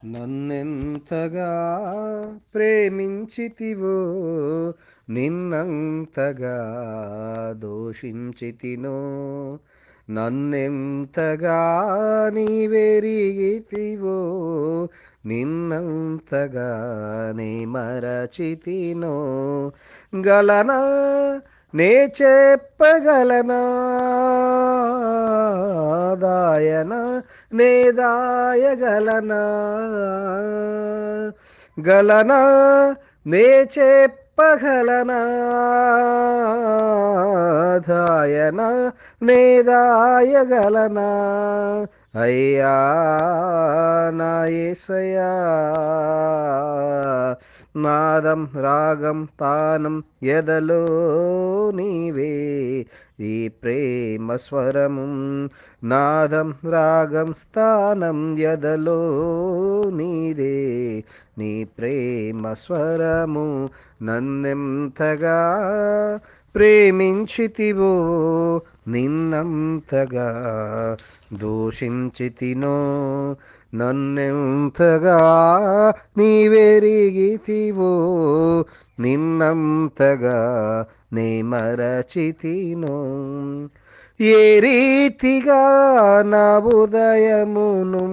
నన్నెంతగా ప్రేమించితివో నిన్నంతగా దూషించితినో నన్నెంతగా నీవెరిగితివో నిన్నంతగా నీ మరచితినో గలనా నే చెప్పగలనా దాయన నే దాయగలనా గలనా నే చెప్పగలనా దాయన నే దాయగలనా అయ్యా నా యేసయ్యా నాదం రాగం తానం ఎదలో నీవే ఈ ప్రేమ స్వరము నాదం రాగం స్థానం ఎదలో నీదే నీ ప్రేమ స్వరము నన్నెంతగా ప్రేమించితివో నిన్నంతగా దూషించితినో నన్నెంతగా నీవెరిగితివో నిన్నంతగా నే మరచితినో ఏ రీతిగా నా ఉదయమును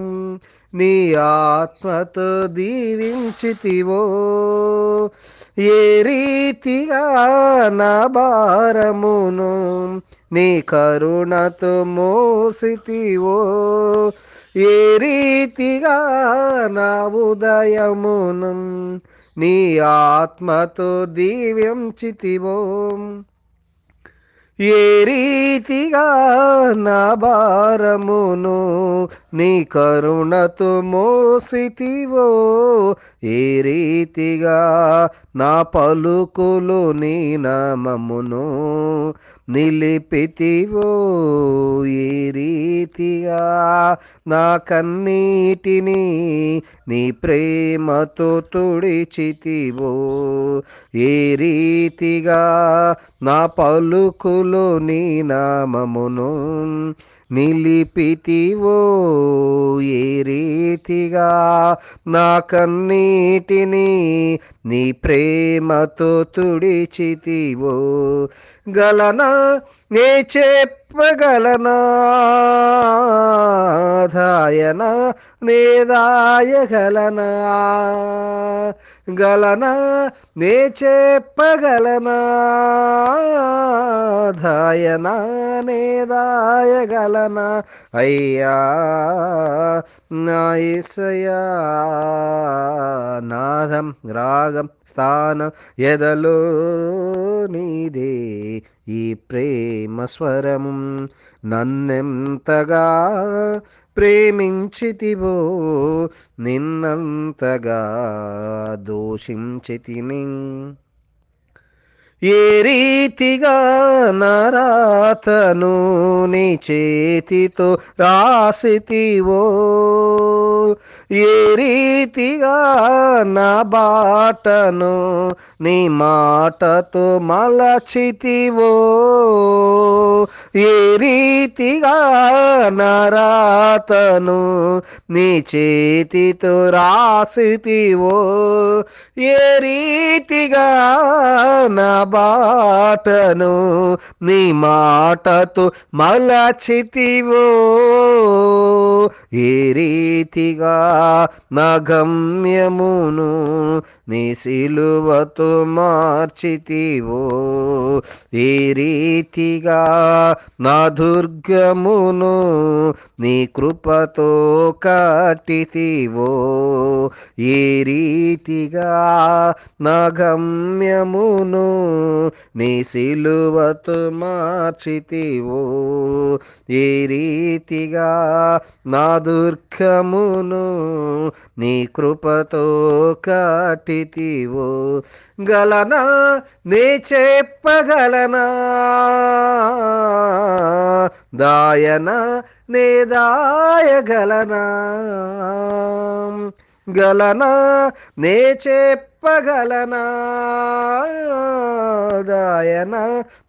నీ ఆత్మతో దీవించితివో ఏ రీతిగా నా భారమును నీ కరుణతో మోసితివో ఏ రీతిగా నా ఉదయమును నీ ఆత్మతో దీవించితివో ఏ రీతిగా నా భారమును నీ కరుణతో మోసితివో ఏ రీతిగా నా పలుకులు నీ నామమును నిలిపితివో ఏ రీతిగా నా కన్నీటిని నీ ప్రేమతో తుడిచితివో ఏ రీతిగా నా పలుకులు నీ నామమును నిలిపితివో ఏ రీతిగా నా కన్నీటిని నీ ప్రేమతో తుడిచితివో గలనా నే చెప్పగలనా దాయన నే దాయగలనా గలనా నే చెప్పగలనా దాయన నే దాయగలనా అయ్యా నా యేసయ్యా నాదం రాగం స్థానం ఎదలో నీదే ఈ ప్రేమ స్వరము నన్నెంతగా ప్రేమించితివో నిన్నంతగా దూషించితిని ఏ రీతిగా నా రాతను నీ చేతితో రాసితివో ఏ రీతిగా నా బాటను నీ మాటతో మలచితివో ఏ రీతిగా నా రాతను నీ చేతితో రాసితివో ఏ రీతిగా నా బాటను నీ మాటతో మలచితివో ఏ రీతిగా నా గమ్యమును నీ సిలువతో మార్చితివో ఏ రీతిగా నా దుర్గమును నీ కృపతో కట్టితివో ఏ రీతిగా నా గమ్యమును నీ సిలువతో మార్చితివో ఏ రీతిగా నా దుర్గమును నీ కృపతో కట్టితివో గలనా నే చెప్పగలనా దాయన నే దాయగలనా గలనా నే చెప్పగలనా దాయన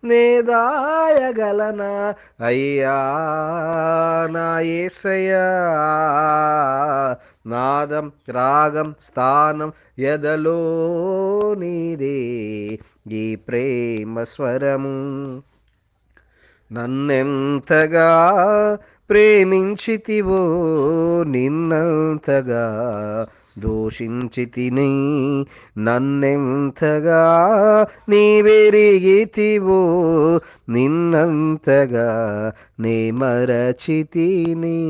నే దాయగలనా అయ్యా నా యేసయ్యా నాదం రాగం స్థానం ఎదలో నీదే ఈ ప్రేమ స్వరము. నన్నెంతగా ప్రేమించితివో నిన్నంతగా దూషించితిని, నన్నెంతగా నీవెరిగితివో నిన్నంతగా నే మరచితిని.